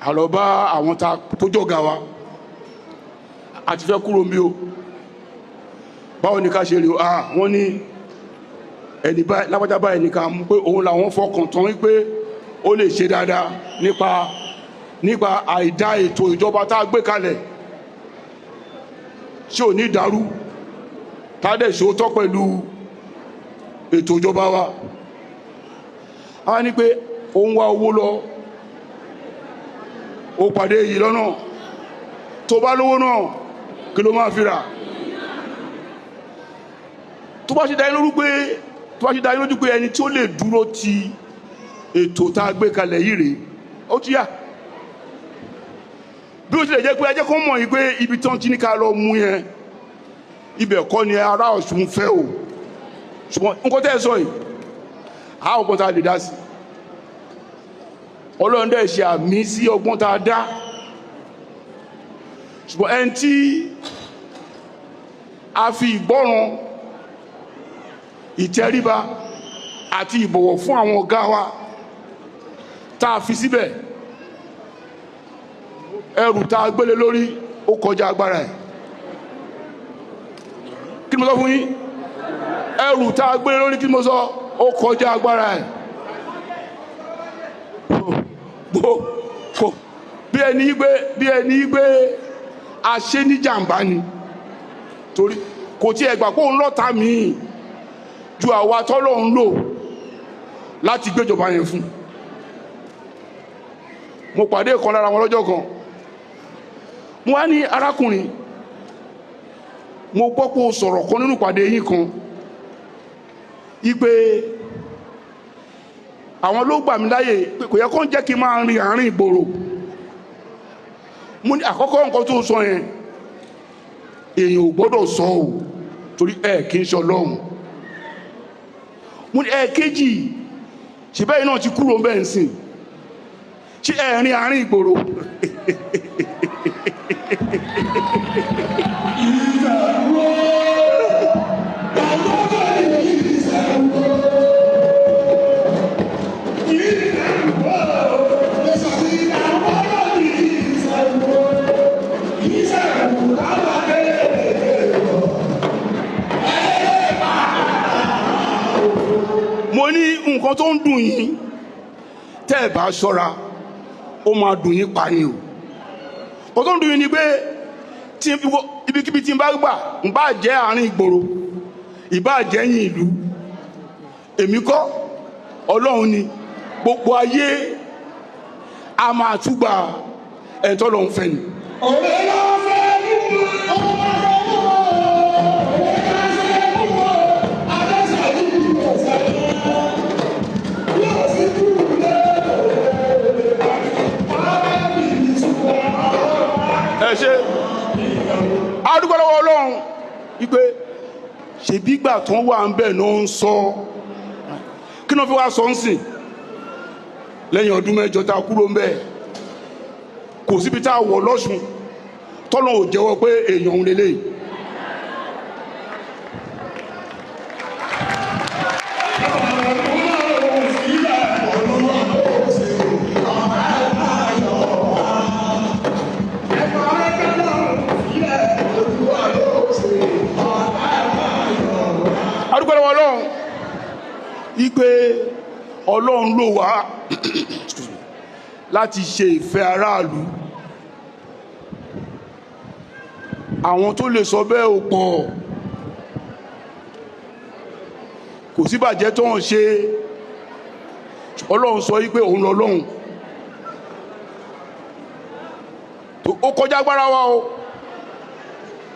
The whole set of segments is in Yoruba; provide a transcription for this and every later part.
àlọ́bá àwọn tó jọ̀gá wa àti fẹ́ kúrò mí o báwo ni ká ṣe rí o wọ́n ní ẹni báyìí lápájá báyìí nìkan mú pé òun làwọn fọkàn tán wípé ó lè ṣe dáadáa nípa àìdá ètò ìjọba tá a gbé kalẹ̀ ṣé ò ní ìdàrú tá a dẹ̀ ṣòótọ́ pẹ̀lú ètò ìjọba wa a ní pé òun wá owó lọ ó pàdé yìí lọ́nà tó bá lówó náà kí ló máa fi rà tó bá ṣe dá inú lójú pé ẹni tí ó lè dúró ti ètò tá a gbé kalẹ̀ yìí rèé ó ti yá bí ó tilẹ̀ jẹ́ pé ẹjẹ́ kó mọ̀ yìí pé ibi tán tí ní ká lọ mú yẹn ibẹ̀ kọ́ ni ará Ọ̀ṣun fẹ́ o ṣùgbọ́n nǹkan tẹ́ ẹ sọ yìí àwọn ọgbọ́n tá a lè dá sí Ọlọ́run dẹ̀ ṣe àmì sí ọgbọ́n tá a dá ṣùgbọ́n ẹni tí a fi ìgbọ́ràn ìtẹríba àti ìbọ̀wọ̀ fún àwọn ọ̀gá wa tá a fi síbẹ̀ ẹrù tá a gbélé lórí ó kọjá agbára ẹ̀ kí ni mo sọ fún yín ẹrù tá a gbélé lórí kí ni mo sọ ó kọjá agbára ẹ̀ bí ẹni gbé aṣẹ́ ní jàǹbá ni torí kò tí ẹ gbà pé òun lọ́ta míì ju àwa tọ́lọ̀ ń lò láti gbéjọba yẹn fún mo pàdé kan lára wọn lọ́jọ́ kan mo wá ní arákùnrin mo gbọ́ pé o sọ̀rọ̀ kan nínú pàdé yín kan ipe àwọn ló gbà mí láyè pé kò yẹ kó ń jẹ́ kí n máa rin àárín ìgboro mo ní àkọ́kọ́ nǹkan tó sọ yẹn èèyàn ò gbọ́dọ̀ sọ ò torí kì í ṣe Ọlọ́run mo ní kejì ṣe bẹ́ẹ̀ náà ti kúrò bẹ́ẹ̀ ń sìn ṣé rin àárín ìgboro mo ní nǹkan tó ń dùn yín tẹ́ ẹ bá ṣọ́ra ó máa dùn yín pa ni o kò tó ń dùn yín ni pé ibikíbi tí n bá gbà ń bá jẹ́ àárín ìgboro ìbá jẹ́ yín ìlú èmi kọ́ Ọlọ́run ni gbogbo ayé a máa túgbà ẹ̀tọ́ lọ́hún fẹ́ ni. ṣe adúgbò lọ́wọ́ Ọlọ́run wípé ṣèbí ìgbà tó ń wà ń bẹ̀ náà ń sọ kí náà fi wá sọ ń sìn lẹ́yìn ọdún mẹ́jọ tá a kúrò ń bẹ̀ kò síbi tá a wọ̀ lọ́sùn tọ́lọ́ ò jẹ́wọ́ pé èèyàn ń lélẹ̀ wípé Ọlọ́run ló wá láti ṣe ìfẹ́ aráàlú àwọn tó lè sọ bẹ́ẹ̀ ò pọ̀ kò sí bàjẹ́ tó ń ṣe Ọlọ́run sọ wípé òun lọ́lọ́run ó kọjá agbára wa o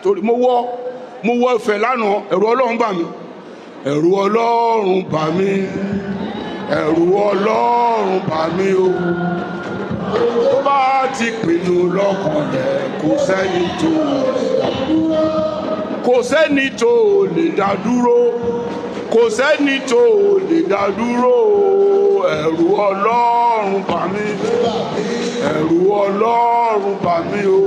torí mo wọ Ifẹ̀ lánàá ẹ̀rù Ọlọ́run bà mí ẹ̀rù Ọlọ́run bà mí ẹ̀rù Ọlọ́run bà mí o tó bá ti pinnu lọ́kàn rẹ̀ kò sẹ́ni tó lè dá dúró kò sẹ́ni tó lè dá dúró ẹ̀rù Ọlọ́run bà mí ẹ̀rù Ọlọ́run bà mí o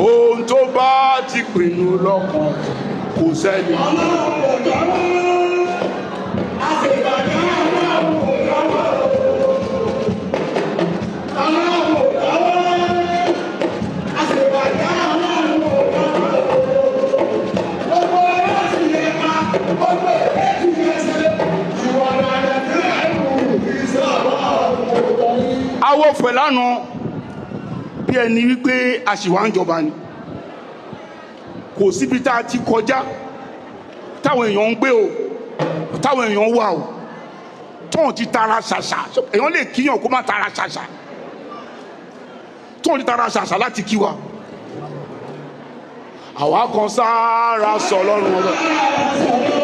ohun tó bá ti pinnu lọ́kàn rẹ̀ kò sẹ́ni. Ọlọ́run ọ̀fẹ́ lánàá bí ẹni wípé àṣìwà ń jọba ni. Kò síbi tá a ti kọjá táwọn èèyàn ń gbé o, táwọn èèyàn wà o, tóun ti tara ṣàṣà. Èèyàn lè kíyàn kó má tara ṣàṣà, tóun ti tara ṣàṣà láti kí wa. Àwa kan sára sọ lọ́rùn ọlọ́run.